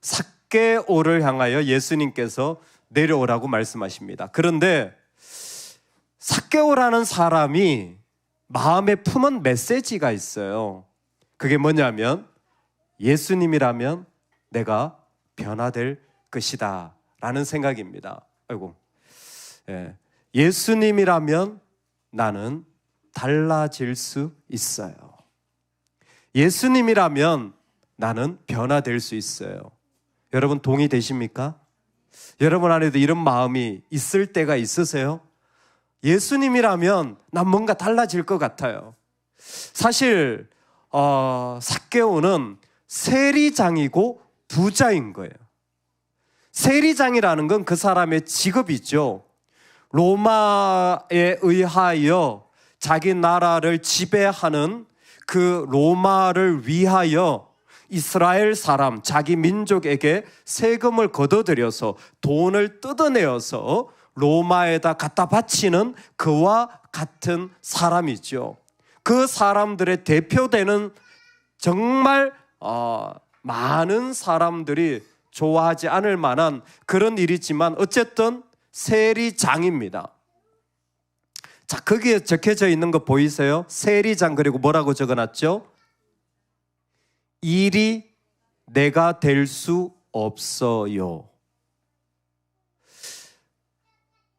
삭개오를 향하여 예수님께서 내려오라고 말씀하십니다. 그런데 삭개오라는 사람이 마음에 품은 메시지가 있어요. 그게 뭐냐면 예수님이라면 내가 변화될 것이다 라는 생각입니다. 예수님이라면 나는 달라질 수 있어요. 예수님이라면 나는 변화될 수 있어요. 여러분 동의되십니까? 여러분 안에도 이런 마음이 있을 때가 있으세요? 예수님이라면 난 뭔가 달라질 것 같아요. 사실 삭개오는 세리장이고 부자인 거예요. 세리장이라는 건 그 사람의 직업이죠. 로마에 의하여 자기 나라를 지배하는 그 로마를 위하여 이스라엘 사람, 자기 민족에게 세금을 걷어들여서 돈을 뜯어내어서 로마에다 갖다 바치는 그와 같은 사람이죠. 그 사람들의 대표되는 정말 많은 사람들이 좋아하지 않을 만한 그런 일이지만 어쨌든 세리장입니다. 자, 거기에 적혀져 있는 거 보이세요? 세리장, 그리고 뭐라고 적어놨죠? 일이 내가 될 수 없어요.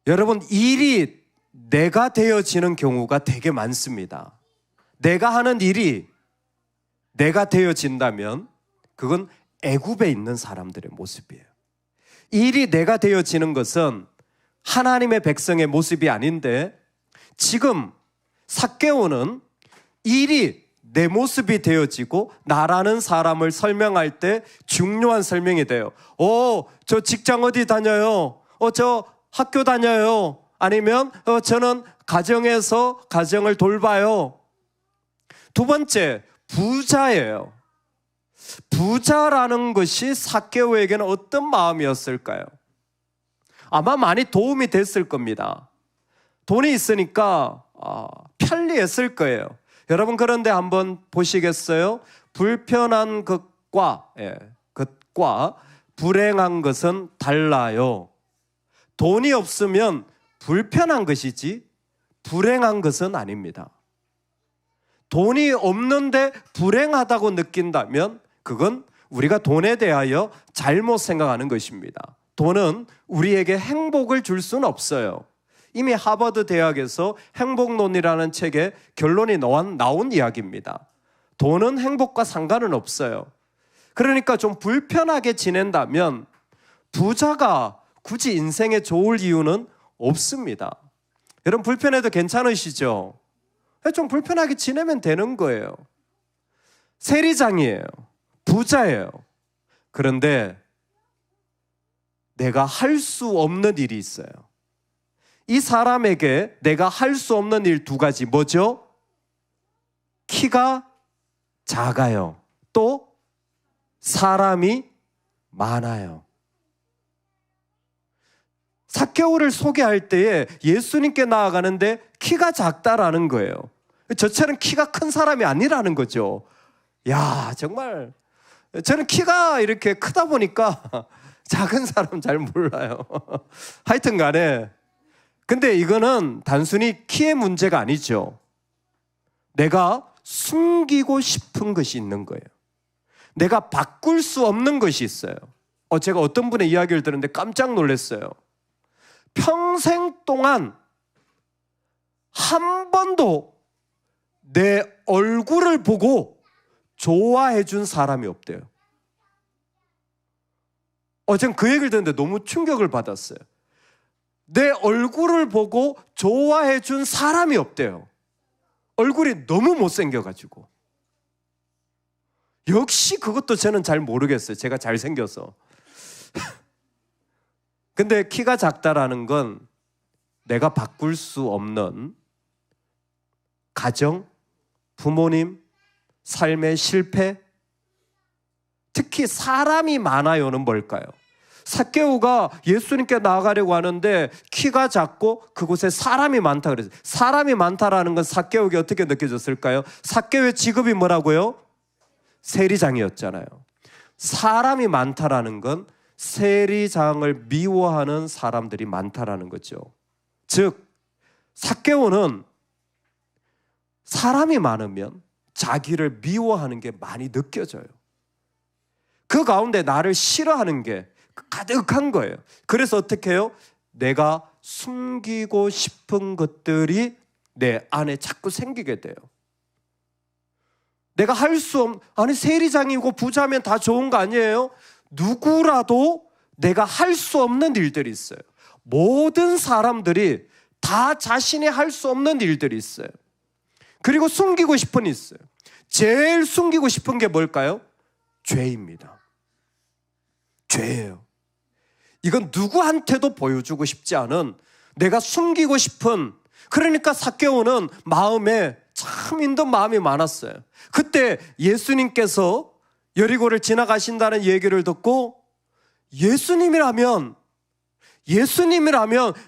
여러분, 일이 내가 되어지는 경우가 되게 많습니다. 내가 하는 일이 내가 되어진다면 그건 애굽에 있는 사람들의 모습이에요. 일이 내가 되어지는 것은 하나님의 백성의 모습이 아닌데 지금 삭개오는 일이 내 모습이 되어지고 나라는 사람을 설명할 때 중요한 설명이 돼요. 저 직장 어디 다녀요? 저 학교 다녀요. 아니면 저는 가정에서 가정을 돌봐요. 두 번째, 부자예요. 부자라는 것이 삭개오에게는 어떤 마음이었을까요? 아마 많이 도움이 됐을 겁니다. 돈이 있으니까 편리했을 거예요. 여러분, 그런데 한번 보시겠어요? 불편한 것과 불행한 것은 달라요. 돈이 없으면 불편한 것이지 불행한 것은 아닙니다. 돈이 없는데 불행하다고 느낀다면 그건 우리가 돈에 대하여 잘못 생각하는 것입니다. 돈은 우리에게 행복을 줄 수는 없어요. 이미 하버드 대학에서 행복론이라는 책에 결론이 나온 이야기입니다. 돈은 행복과 상관은 없어요. 그러니까 좀 불편하게 지낸다면 부자가 굳이 인생에 좋을 이유는 없습니다. 여러분, 불편해도 괜찮으시죠? 좀 불편하게 지내면 되는 거예요. 세리장이에요. 부자예요. 그런데 내가 할 수 없는 일이 있어요. 이 사람에게 내가 할 수 없는 일 두 가지, 뭐죠? 키가 작아요. 또 사람이 많아요. 삭개오를 소개할 때에 예수님께 나아가는데 키가 작다라는 거예요. 저처럼 키가 큰 사람이 아니라는 거죠. 야, 정말 저는 키가 이렇게 크다 보니까 작은 사람 잘 몰라요. 하여튼 간에 근데 이거는 단순히 키의 문제가 아니죠. 내가 숨기고 싶은 것이 있는 거예요. 내가 바꿀 수 없는 것이 있어요. 제가 어떤 분의 이야기를 들었는데 깜짝 놀랐어요. 평생 동안 한 번도 내 얼굴을 보고 좋아해 준 사람이 없대요. 제가 그 얘기를 듣는데 너무 충격을 받았어요. 내 얼굴을 보고 좋아해 준 사람이 없대요. 얼굴이 너무 못생겨가지고. 역시 그것도 저는 잘 모르겠어요. 제가 잘생겨서. 근데 키가 작다라는 건 내가 바꿀 수 없는 가정, 부모님, 삶의 실패, 특히 사람이 많아요는 뭘까요? 삭개오가 예수님께 나아가려고 하는데 키가 작고 그곳에 사람이 많다 그랬어요. 사람이 많다라는 건 삭개오에게 어떻게 느껴졌을까요? 삭개오의 직업이 뭐라고요? 세리장이었잖아요. 사람이 많다라는 건 세리장을 미워하는 사람들이 많다라는 거죠. 즉 삭개오는 사람이 많으면 자기를 미워하는 게 많이 느껴져요. 그 가운데 나를 싫어하는 게 가득한 거예요. 그래서 어떻게 해요? 내가 숨기고 싶은 것들이 내 안에 자꾸 생기게 돼요. 내가 할 수 없는, 아니 세리장이고 부자면 다 좋은 거 아니에요? 누구라도 내가 할 수 없는 일들이 있어요. 모든 사람들이 다 자신이 할 수 없는 일들이 있어요. 그리고 숨기고 싶은 게 있어요. 제일 숨기고 싶은 게 뭘까요? 죄입니다. 죄예요. 이건 누구한테도 보여주고 싶지 않은, 내가 숨기고 싶은, 그러니까 삭개오는 마음에 참 힘든 마음이 많았어요. 그때 예수님께서 여리고를 지나가신다는 얘기를 듣고 예수님이라면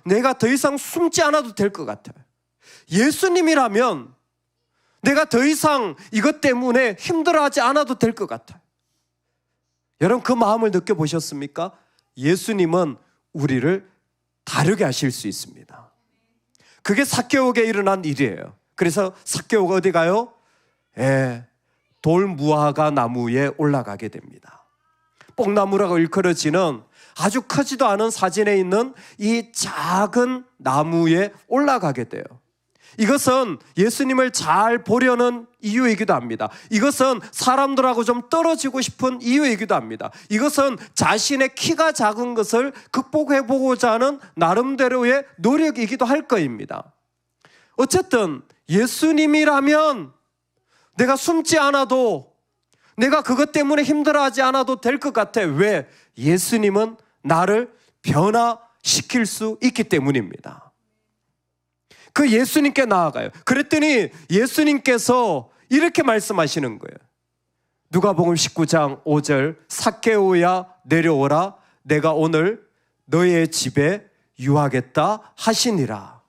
내가 더 이상 숨지 않아도 될 것 같아요. 예수님이라면 내가 더 이상 이것 때문에 힘들어하지 않아도 될 것 같아요. 여러분 그 마음을 느껴보셨습니까? 예수님은 우리를 다르게 하실 수 있습니다. 그게 삭개오에게 일어난 일이에요. 그래서 삭개오가 어디 가요? 돌무화과 나무에 올라가게 됩니다. 뽕나무라고 일컬어지는 아주 크지도 않은 사진에 있는 이 작은 나무에 올라가게 돼요. 이것은 예수님을 잘 보려는 이유이기도 합니다. 이것은 사람들하고 좀 떨어지고 싶은 이유이기도 합니다. 이것은 자신의 키가 작은 것을 극복해보고자 하는 나름대로의 노력이기도 할 거입니다. 어쨌든 예수님이라면 내가 숨지 않아도, 내가 그것 때문에 힘들어하지 않아도 될 것 같아. 왜? 예수님은 나를 변화시킬 수 있기 때문입니다. 그 예수님께 나아가요. 그랬더니 예수님께서 이렇게 말씀하시는 거예요. 누가복음 19장 5절, 삭개오야 내려오라, 내가 오늘 너의 집에 유하겠다 하시니라.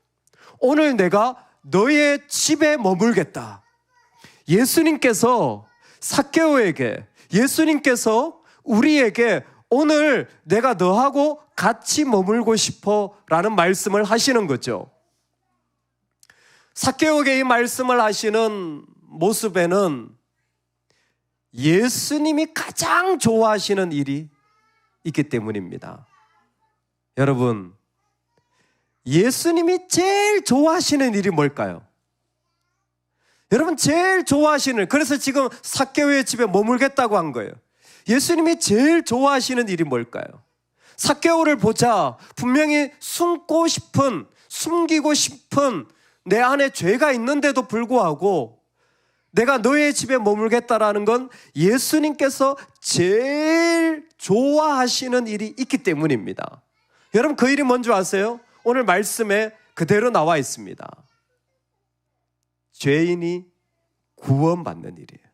오늘 내가 너의 집에 머물겠다. 예수님께서 삭개오에게, 예수님께서 우리에게 오늘 내가 너하고 같이 머물고 싶어 라는 말씀을 하시는 거죠. 삭개오에게 이 말씀을 하시는 모습에는 예수님이 가장 좋아하시는 일이 있기 때문입니다. 여러분, 예수님이 제일 좋아하시는 일이 뭘까요? 여러분 제일 좋아하시는, 그래서 지금 삭개오의 집에 머물겠다고 한 거예요. 예수님이 제일 좋아하시는 일이 뭘까요? 삭개오를 보자 분명히 숨고 싶은, 숨기고 싶은 내 안에 죄가 있는데도 불구하고 내가 너의 집에 머물겠다라는 건 예수님께서 제일 좋아하시는 일이 있기 때문입니다. 여러분 그 일이 뭔지 아세요? 오늘 말씀에 그대로 나와 있습니다. 죄인이 구원받는 일이에요.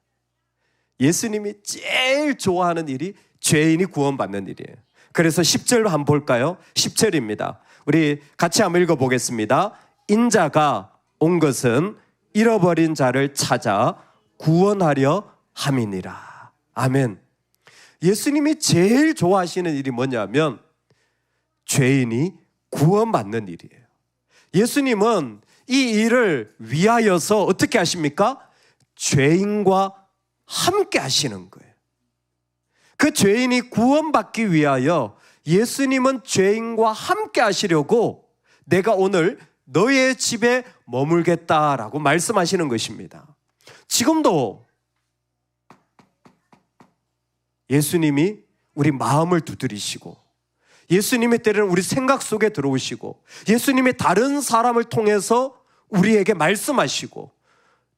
예수님이 제일 좋아하는 일이 죄인이 구원받는 일이에요. 그래서 10절 한번 볼까요? 10절입니다. 우리 같이 한번 읽어보겠습니다. 인자가 온 것은 잃어버린 자를 찾아 구원하려 함이니라. 아멘. 예수님이 제일 좋아하시는 일이 뭐냐면 죄인이 구원받는 일이에요. 예수님은 이 일을 위하여서 어떻게 하십니까? 죄인과 함께 하시는 거예요. 그 죄인이 구원받기 위하여 예수님은 죄인과 함께 하시려고 내가 오늘 너의 집에 머물겠다라고 말씀하시는 것입니다. 지금도 예수님이 우리 마음을 두드리시고, 예수님의 때로는 우리 생각 속에 들어오시고, 예수님의 다른 사람을 통해서 우리에게 말씀하시고,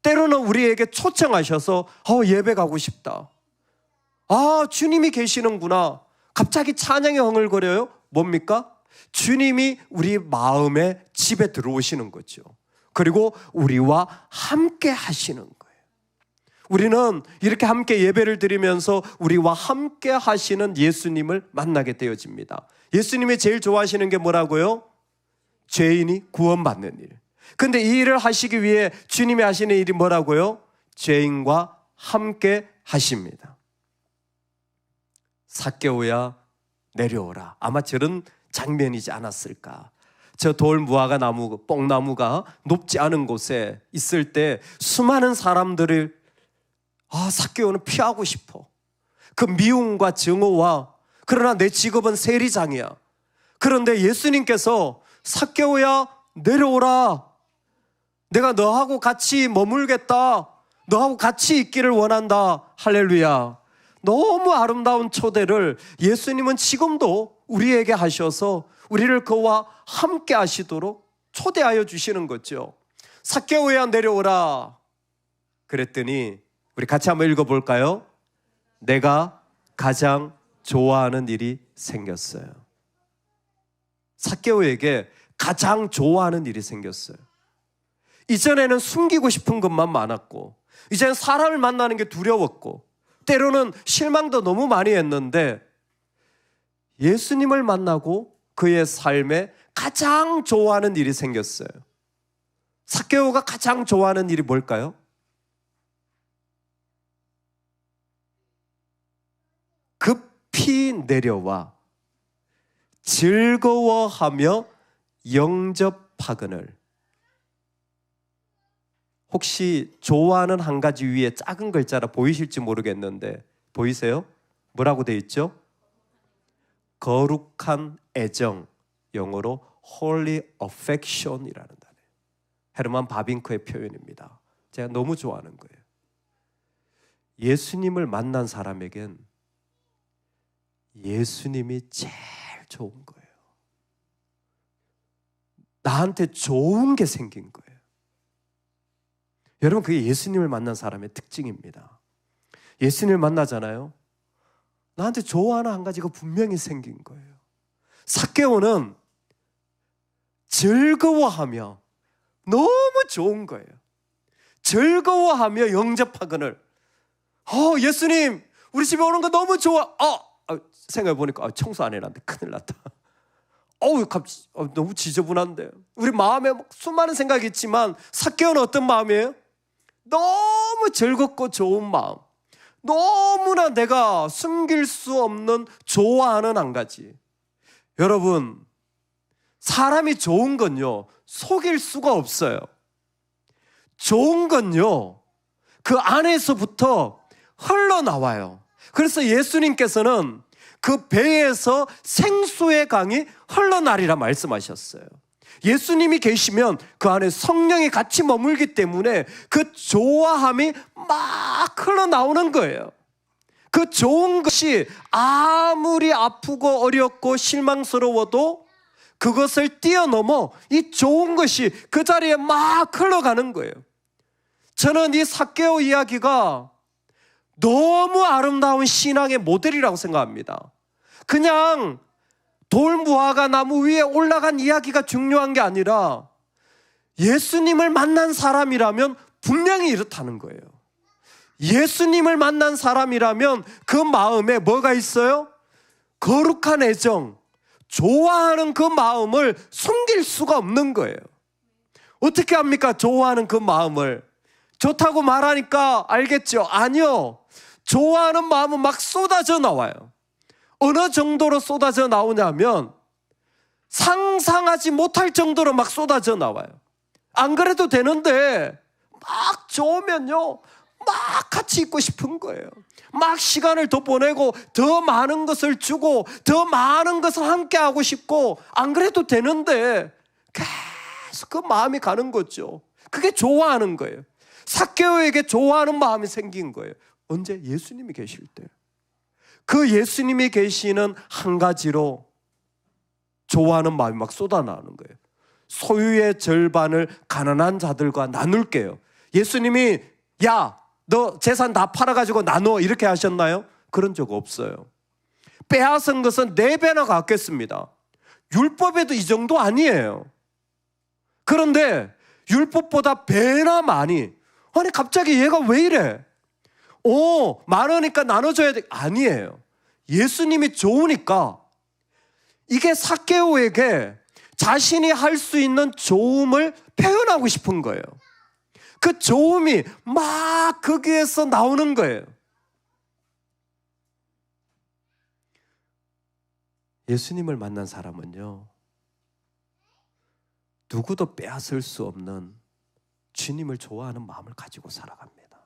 때로는 우리에게 초청하셔서 예배 가고 싶다. 주님이 계시는구나. 갑자기 찬양이 흥얼거려요. 뭡니까? 주님이 우리 마음의 집에 들어오시는 거죠. 그리고 우리와 함께 하시는 거예요. 우리는 이렇게 함께 예배를 드리면서 우리와 함께 하시는 예수님을 만나게 되어집니다. 예수님이 제일 좋아하시는 게 뭐라고요? 죄인이 구원받는 일. 근데 이 일을 하시기 위해 주님이 하시는 일이 뭐라고요? 죄인과 함께 하십니다. 삭개오야 내려오라. 아마 저런 장면이지 않았을까. 저 돌 무화과 나무, 뽕나무가 높지 않은 곳에 있을 때 수많은 사람들을 삭개오는 피하고 싶어. 그 미움과 증오와, 그러나 내 직업은 세리장이야. 그런데 예수님께서 삭개오야 내려오라. 내가 너하고 같이 머물겠다. 너하고 같이 있기를 원한다. 할렐루야. 너무 아름다운 초대를 예수님은 지금도 우리에게 하셔서 우리를 그와 함께 하시도록 초대하여 주시는 거죠. 삭개오야 내려오라. 그랬더니 우리 같이 한번 읽어볼까요? 내가 가장 좋아하는 일이 생겼어요. 삭개오에게 가장 좋아하는 일이 생겼어요. 이전에는 숨기고 싶은 것만 많았고, 이제는 사람을 만나는 게 두려웠고, 때로는 실망도 너무 많이 했는데, 예수님을 만나고 그의 삶에 가장 좋아하는 일이 생겼어요. 삭개오가 가장 좋아하는 일이 뭘까요? 급히 내려와 즐거워하며 영접하거늘. 혹시 좋아하는 한 가지 위에 작은 글자라 보이실지 모르겠는데 보이세요? 뭐라고 되어 있죠? 거룩한 애정, 영어로 holy affection이라는 단어예요. 헤르만 바빙크의 표현입니다. 제가 너무 좋아하는 거예요. 예수님을 만난 사람에겐 예수님이 제일 좋은 거예요. 나한테 좋은 게 생긴 거예요. 여러분, 그게 예수님을 만난 사람의 특징입니다. 예수님을 만나잖아요. 나한테 좋아하는 한 가지가 분명히 생긴 거예요. 삭개오는 즐거워하며 너무 좋은 거예요. 즐거워하며 영접하거늘. 예수님, 우리 집에 오는 거 너무 좋아. 생각해보니까 청소 안 해놨는데 큰일 났다. 너무 지저분한데. 우리 마음에 수많은 생각이 있지만 삭개오는 어떤 마음이에요? 너무 즐겁고 좋은 마음. 너무나 내가 숨길 수 없는 좋아하는 한 가지. 여러분, 사람이 좋은 건요, 속일 수가 없어요. 좋은 건요, 그 안에서부터 흘러나와요. 그래서 예수님께서는 그 배에서 생수의 강이 흘러나리라 말씀하셨어요. 예수님이 계시면 그 안에 성령이 같이 머물기 때문에 그 좋아함이 막 흘러나오는 거예요. 그 좋은 것이 아무리 아프고 어렵고 실망스러워도 그것을 뛰어넘어 이 좋은 것이 그 자리에 막 흘러가는 거예요. 저는 이 삭개오 이야기가 너무 아름다운 신앙의 모델이라고 생각합니다. 그냥 돌무화과 나무 위에 올라간 이야기가 중요한 게 아니라 예수님을 만난 사람이라면 분명히 이렇다는 거예요. 예수님을 만난 사람이라면 그 마음에 뭐가 있어요? 거룩한 애정, 좋아하는 그 마음을 숨길 수가 없는 거예요. 어떻게 합니까? 좋아하는 그 마음을. 좋다고 말하니까 알겠죠? 아니요. 좋아하는 마음은 막 쏟아져 나와요. 어느 정도로 쏟아져 나오냐면 상상하지 못할 정도로 막 쏟아져 나와요. 안 그래도 되는데 막 좋으면요, 막 같이 있고 싶은 거예요. 막 시간을 더 보내고 더 많은 것을 주고 더 많은 것을 함께 하고 싶고, 안 그래도 되는데 계속 그 마음이 가는 거죠. 그게 좋아하는 거예요. 삭개오에게 좋아하는 마음이 생긴 거예요. 언제? 예수님이 계실 때. 그 예수님이 계시는 한 가지로 좋아하는 마음이 막 쏟아나오는 거예요. 소유의 절반을 가난한 자들과 나눌게요. 예수님이 야, 너 재산 다 팔아가지고 나눠 이렇게 하셨나요? 그런 적 없어요. 빼앗은 것은 4배나 갚겠습니다. 율법에도 이 정도 아니에요. 그런데 율법보다 배나 많이. 아니 갑자기 얘가 왜 이래? 많으니까 나눠줘야 돼. 아니에요. 예수님이 좋으니까 이게 삭개오에게 자신이 할 수 있는 좋음을 표현하고 싶은 거예요. 그 좋음이 막 거기에서 나오는 거예요. 예수님을 만난 사람은요, 누구도 빼앗을 수 없는 주님을 좋아하는 마음을 가지고 살아갑니다.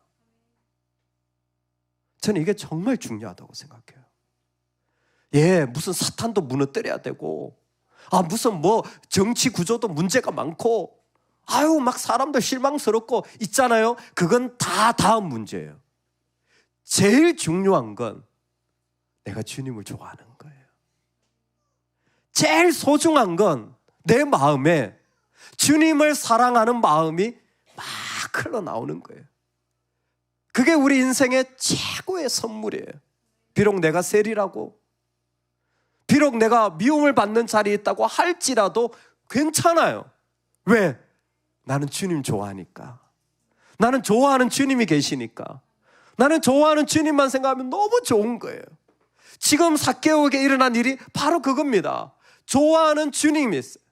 저는 이게 정말 중요하다고 생각해요. 예, 무슨 사탄도 무너뜨려야 되고, 무슨 정치 구조도 문제가 많고, 막 사람도 실망스럽고 있잖아요. 그건 다 다음 문제예요. 제일 중요한 건 내가 주님을 좋아하는 거예요. 제일 소중한 건 내 마음에 주님을 사랑하는 마음이 막 흘러나오는 거예요. 그게 우리 인생의 최고의 선물이에요. 비록 내가 세리라고, 비록 내가 미움을 받는 자리에 있다고 할지라도 괜찮아요. 왜? 나는 주님 좋아하니까. 나는 좋아하는 주님이 계시니까. 나는 좋아하는 주님만 생각하면 너무 좋은 거예요. 지금 삭개오에게 일어난 일이 바로 그겁니다. 좋아하는 주님이 있어요.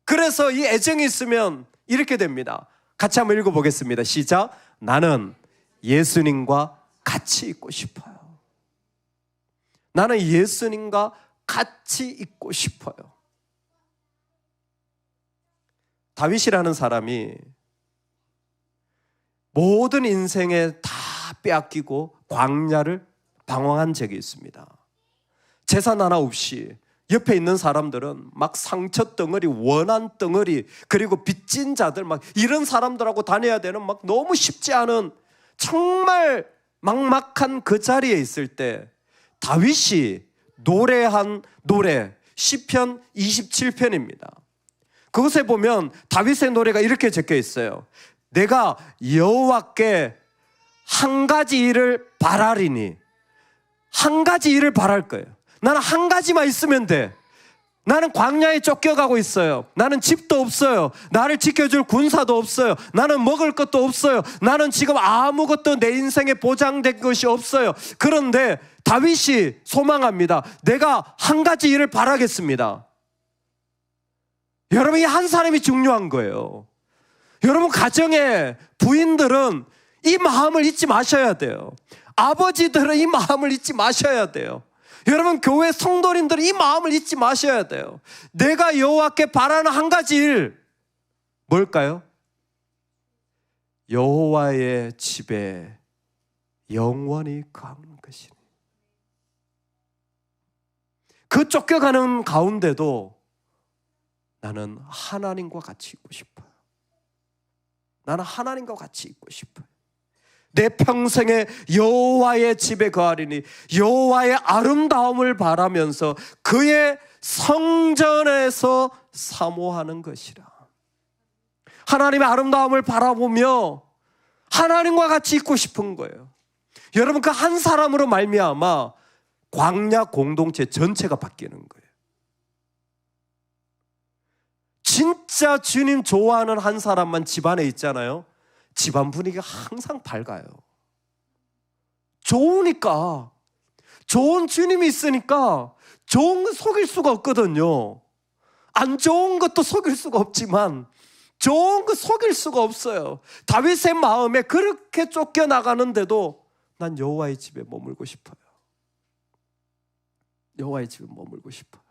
그래서 이 애정이 있으면 이렇게 됩니다. 같이 한번 읽어보겠습니다. 시작. 나는 예수님과 같이 있고 싶어요. 나는 예수님과 같이 있고 싶어요. 다윗이라는 사람이 모든 인생에 다 빼앗기고 광야를 방황한 적이 있습니다. 재산 하나 없이 옆에 있는 사람들은 막 상처 덩어리, 원한 덩어리, 그리고 빚진 자들, 막 이런 사람들하고 다녀야 되는 막 너무 쉽지 않은 정말 막막한 그 자리에 있을 때 다윗이 노래한 노래 시편 27편입니다. 그것에 보면 다윗의 노래가 이렇게 적혀 있어요. 내가 여호와께 한 가지 일을 바라리니, 한 가지 일을 바랄 거예요. 나는 한 가지만 있으면 돼. 나는 광야에 쫓겨가고 있어요. 나는 집도 없어요. 나를 지켜줄 군사도 없어요. 나는 먹을 것도 없어요. 나는 지금 아무것도 내 인생에 보장된 것이 없어요. 그런데 다윗이 소망합니다. 내가 한 가지 일을 바라겠습니다. 여러분, 이 한 사람이 중요한 거예요. 여러분, 가정의 부인들은 이 마음을 잊지 마셔야 돼요. 아버지들은 이 마음을 잊지 마셔야 돼요. 여러분, 교회 성도님들은 이 마음을 잊지 마셔야 돼요. 내가 여호와께 바라는 한 가지 일, 뭘까요? 여호와의 집에 영원히 거하는 것이니. 그 쫓겨가는 가운데도 나는 하나님과 같이 있고 싶어요. 나는 하나님과 같이 있고 싶어요. 내 평생에 여호와의 집에 거하리니 여호와의 아름다움을 바라면서 그의 성전에서 사모하는 것이라. 하나님의 아름다움을 바라보며 하나님과 같이 있고 싶은 거예요. 여러분, 그 한 사람으로 말미암아 광야 공동체 전체가 바뀌는 거예요. 진짜 주님 좋아하는 한 사람만 집안에 있잖아요. 집안 분위기가 항상 밝아요. 좋으니까, 좋은 주님이 있으니까 좋은 거 속일 수가 없거든요. 안 좋은 것도 속일 수가 없지만 좋은 거 속일 수가 없어요. 다윗의 마음에 그렇게 쫓겨나가는데도 난 여호와의 집에 머물고 싶어요. 여호와의 집에 머물고 싶어요.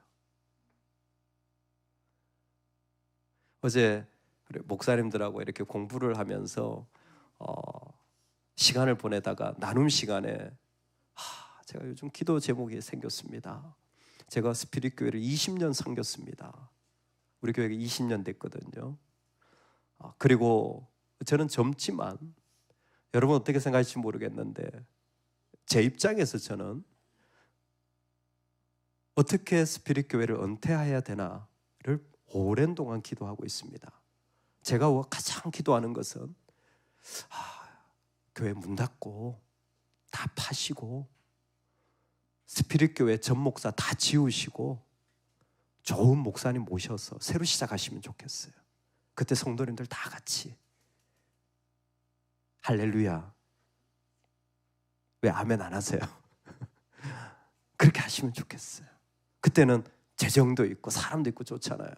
어제 목사님들하고 이렇게 공부를 하면서 시간을 보내다가 나눔 시간에 제가 요즘 기도 제목이 생겼습니다. 제가 스피릿 교회를 20년 섬겼습니다. 우리 교회가 20년 됐거든요. 그리고 저는 젊지만 여러분 어떻게 생각하실지 모르겠는데 제 입장에서 저는 어떻게 스피릿 교회를 은퇴해야 되나를 오랜 동안 기도하고 있습니다. 제가 가장 기도하는 것은 교회 문 닫고 다 파시고 스피릿 교회 전 목사 다 지우시고 좋은 목사님 모셔서 새로 시작하시면 좋겠어요. 그때 성도님들 다 같이 할렐루야. 왜 아멘 안 하세요? 그렇게 하시면 좋겠어요. 그때는 재정도 있고 사람도 있고 좋잖아요.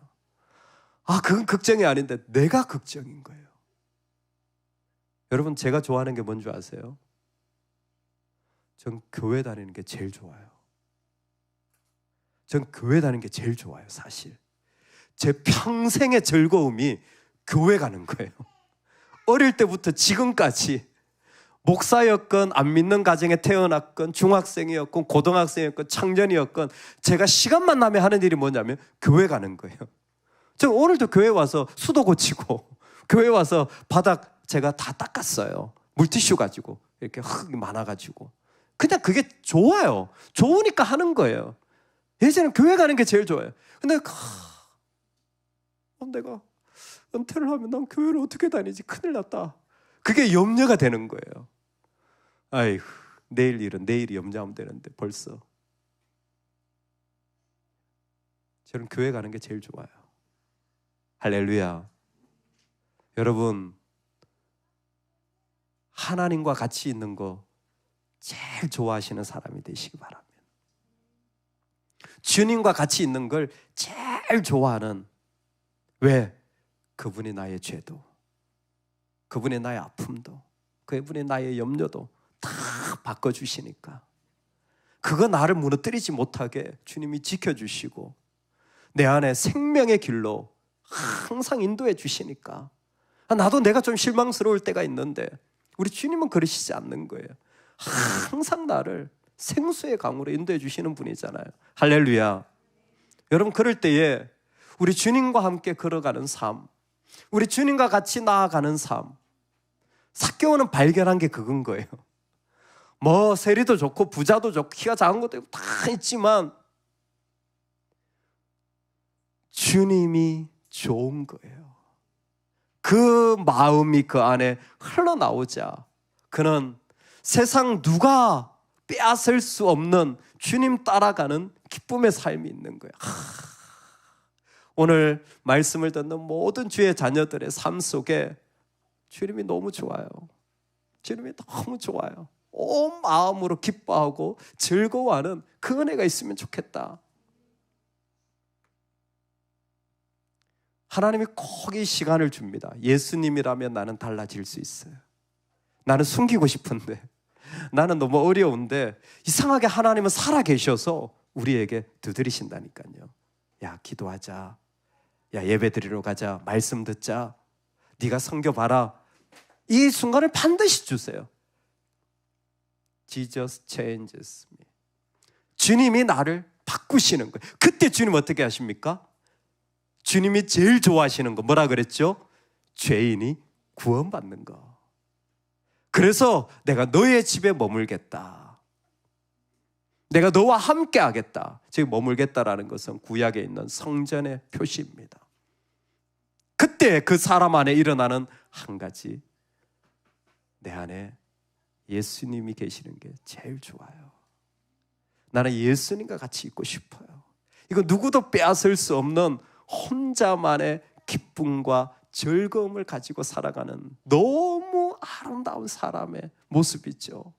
그건 걱정이 아닌데 내가 걱정인 거예요. 여러분, 제가 좋아하는 게 뭔지 아세요? 전 교회 다니는 게 제일 좋아요. 전 교회 다니는 게 제일 좋아요. 사실 제 평생의 즐거움이 교회 가는 거예요. 어릴 때부터 지금까지 목사였건 안 믿는 가정에 태어났건 중학생이었건 고등학생이었건 청년이었건 제가 시간만 나면 하는 일이 뭐냐면 교회 가는 거예요. 저 오늘도 교회 와서 수도 고치고 교회 와서 바닥 제가 다 닦았어요. 물티슈 가지고 이렇게 흙이 많아가지고 그냥 그게 좋아요. 좋으니까 하는 거예요. 예전엔 교회 가는 게 제일 좋아요. 근데 내가 은퇴를 하면 난 교회를 어떻게 다니지? 큰일 났다. 그게 염려가 되는 거예요. 아이고, 내일 일은 내일이 염려하면 되는데 벌써. 저는 교회 가는 게 제일 좋아요. 할렐루야. 여러분, 하나님과 같이 있는 거 제일 좋아하시는 사람이 되시기 바랍니다. 주님과 같이 있는 걸 제일 좋아하는, 왜? 그분이 나의 죄도, 그분이 나의 아픔도, 그분이 나의 염려도 다 바꿔주시니까, 그거 나를 무너뜨리지 못하게 주님이 지켜주시고 내 안에 생명의 길로 항상 인도해 주시니까, 나도 내가 좀 실망스러울 때가 있는데 우리 주님은 그러시지 않는 거예요. 항상 나를 생수의 강으로 인도해 주시는 분이잖아요. 할렐루야. 여러분, 그럴 때에 우리 주님과 함께 걸어가는 삶, 우리 주님과 같이 나아가는 삶, 삭개오는 발견한 게 그건 거예요. 뭐 세리도 좋고 부자도 좋고 키가 작은 것도 있고 다 있지만 주님이 좋은 거예요. 그 마음이 그 안에 흘러나오자 그는 세상 누가 빼앗을 수 없는 주님 따라가는 기쁨의 삶이 있는 거예요. 오늘 말씀을 듣는 모든 주의 자녀들의 삶 속에 주님이 너무 좋아요. 주님이 너무 좋아요. 온 마음으로 기뻐하고 즐거워하는 그 은혜가 있으면 좋겠다. 하나님이 꼭 이 시간을 줍니다. 예수님이라면 나는 달라질 수 있어요. 나는 숨기고 싶은데, 나는 너무 어려운데 이상하게 하나님은 살아계셔서 우리에게 두드리신다니까요. 야, 기도하자. 야, 예배 드리러 가자. 말씀 듣자. 네가 섬겨봐라. 이 순간을 반드시 주세요. Jesus changes me. 주님이 나를 바꾸시는 거예요. 그때 주님 어떻게 하십니까? 주님이 제일 좋아하시는 거 뭐라 그랬죠? 죄인이 구원받는 거. 그래서 내가 너의 집에 머물겠다. 내가 너와 함께 하겠다. 즉 머물겠다라는 것은 구약에 있는 성전의 표시입니다. 그때 그 사람 안에 일어나는 한 가지, 내 안에 예수님이 계시는 게 제일 좋아요. 나는 예수님과 같이 있고 싶어요. 이거 누구도 빼앗을 수 없는 혼자만의 기쁨과 즐거움을 가지고 살아가는 너무 아름다운 사람의 모습이죠.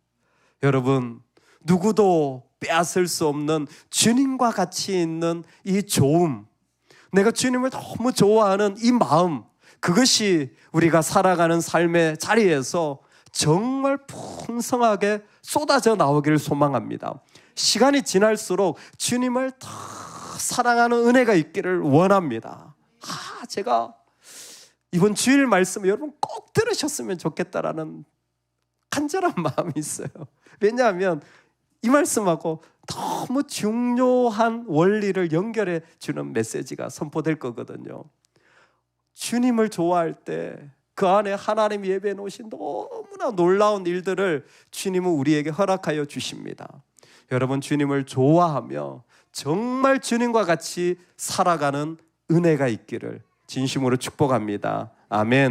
여러분, 누구도 빼앗을 수 없는 주님과 같이 있는 이 좋음, 내가 주님을 너무 좋아하는 이 마음, 그것이 우리가 살아가는 삶의 자리에서 정말 풍성하게 쏟아져 나오기를 소망합니다. 시간이 지날수록 주님을 더 사랑하는 은혜가 있기를 원합니다. 제가 이번 주일 말씀 여러분 꼭 들으셨으면 좋겠다라는 간절한 마음이 있어요. 왜냐하면 이 말씀하고 너무 중요한 원리를 연결해 주는 메시지가 선포될 거거든요. 주님을 좋아할 때 그 안에 하나님 예배해 놓으신 너무나 놀라운 일들을 주님은 우리에게 허락하여 주십니다. 여러분, 주님을 좋아하며 정말 주님과 같이 살아가는 은혜가 있기를 진심으로 축복합니다. 아멘.